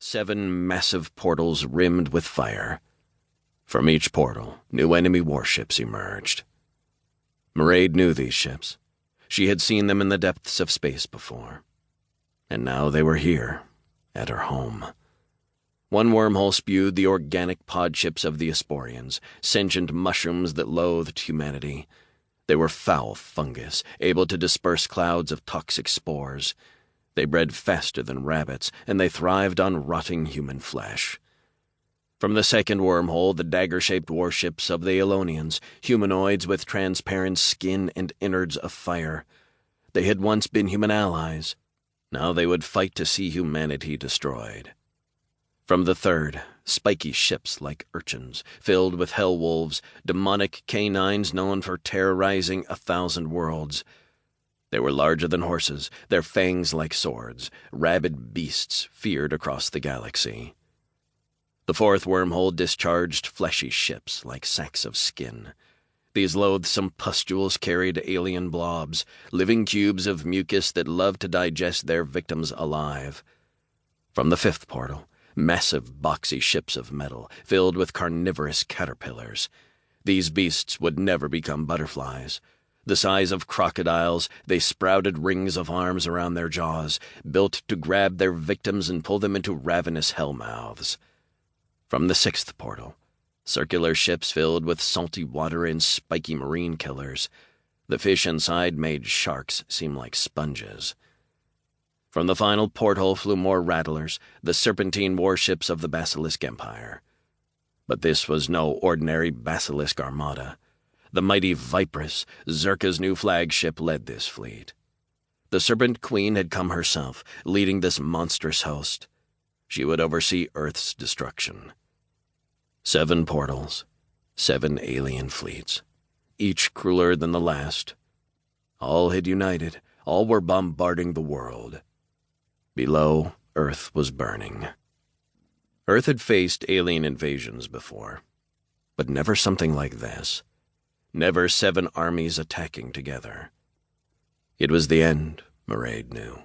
7 massive portals rimmed with fire. From each portal, new enemy warships emerged. Mairead knew these ships. She had seen them in the depths of space before. And now they were here, at her home. One wormhole spewed the organic pod ships of the Asporians, sentient mushrooms that loathed humanity. They were foul fungus, able to disperse clouds of toxic spores. They bred faster than rabbits, and they thrived on rotting human flesh. From the second wormhole, the dagger-shaped warships of the Elonians, humanoids with transparent skin and innards of fire. They had once been human allies. Now they would fight to see humanity destroyed. From the third, spiky ships like urchins, filled with hell wolves, demonic canines known for terrorizing 1,000 worlds. They were larger than horses, their fangs like swords, rabid beasts feared across the galaxy. The fourth wormhole discharged fleshy ships like sacks of skin. These loathsome pustules carried alien blobs, living cubes of mucus that loved to digest their victims alive. From the fifth portal, massive boxy ships of metal, filled with carnivorous caterpillars. These beasts would never become butterflies. The size of crocodiles, they sprouted rings of arms around their jaws, built to grab their victims and pull them into ravenous hellmouths. From the sixth portal, circular ships filled with salty water and spiky marine killers. The fish inside made sharks seem like sponges. From the final porthole flew more rattlers, the serpentine warships of the Basilisk Empire. But this was no ordinary Basilisk armada. The mighty Vipress, Zerka's new flagship, led this fleet. The Serpent Queen had come herself, leading this monstrous host. She would oversee Earth's destruction. 7 portals, 7 alien fleets, each crueler than the last. All had united, all were bombarding the world. Below, Earth was burning. Earth had faced alien invasions before, but never something like this. Never 7 armies attacking together. It was the end, Mairead knew.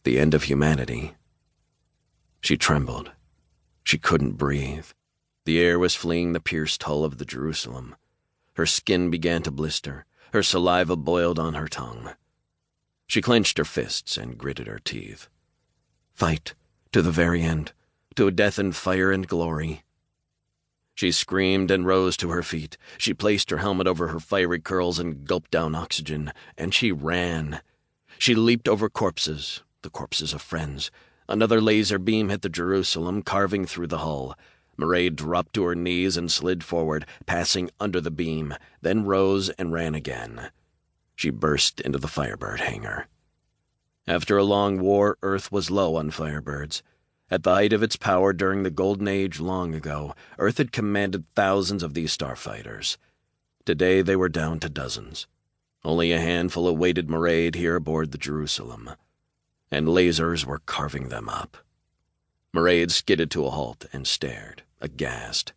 The end of humanity. She trembled. She couldn't breathe. The air was fleeing the pierced hull of the Jerusalem. Her skin began to blister. Her saliva boiled on her tongue. She clenched her fists and gritted her teeth. Fight, to the very end, to death and fire and glory. She screamed and rose to her feet. She placed her helmet over her fiery curls and gulped down oxygen, and she ran. She leaped over corpses, the corpses of friends. Another laser beam hit the Jerusalem, carving through the hull. Mairead dropped to her knees and slid forward, passing under the beam, then rose and ran again. She burst into the Firebird hangar. After a long war, Earth was low on Firebirds. At the height of its power during the Golden Age long ago, Earth had commanded thousands of these starfighters. Today they were down to dozens. Only a handful awaited Mairead here aboard the Jerusalem. And lasers were carving them up. Mairead skidded to a halt and stared, aghast.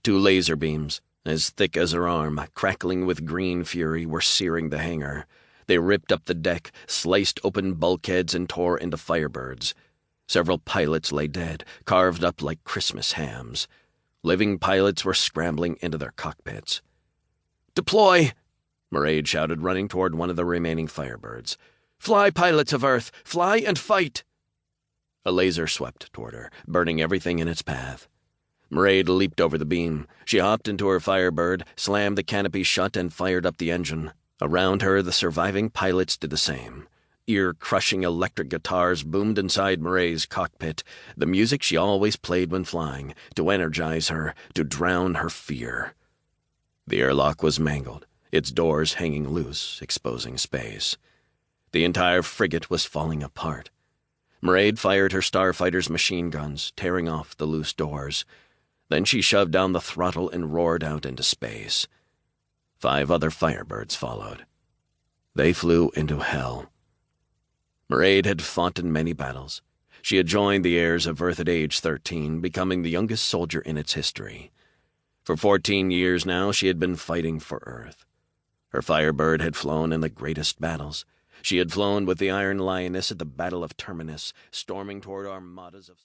2 laser beams, as thick as her arm, crackling with green fury, were searing the hangar. They ripped up the deck, sliced open bulkheads, and tore into Firebirds. Several pilots lay dead, carved up like Christmas hams. Living pilots were scrambling into their cockpits. "Deploy!" Mairead shouted, running toward one of the remaining Firebirds. "Fly, pilots of Earth! Fly and fight!" A laser swept toward her, burning everything in its path. Mairead leaped over the beam. She hopped into her Firebird, slammed the canopy shut, and fired up the engine. Around her, the surviving pilots did the same. Ear-crushing electric guitars boomed inside Mairead's cockpit, the music she always played when flying, to energize her, to drown her fear. The airlock was mangled, its doors hanging loose, exposing space. The entire frigate was falling apart. Mairead fired her starfighter's machine guns, tearing off the loose doors. Then she shoved down the throttle and roared out into space. 5 other Firebirds followed. They flew into hell. Mairead had fought in many battles. She had joined the heirs of Earth at age 13, becoming the youngest soldier in its history. For 14 years now, she had been fighting for Earth. Her Firebird had flown in the greatest battles. She had flown with the Iron Lioness at the Battle of Terminus, storming toward armadas of...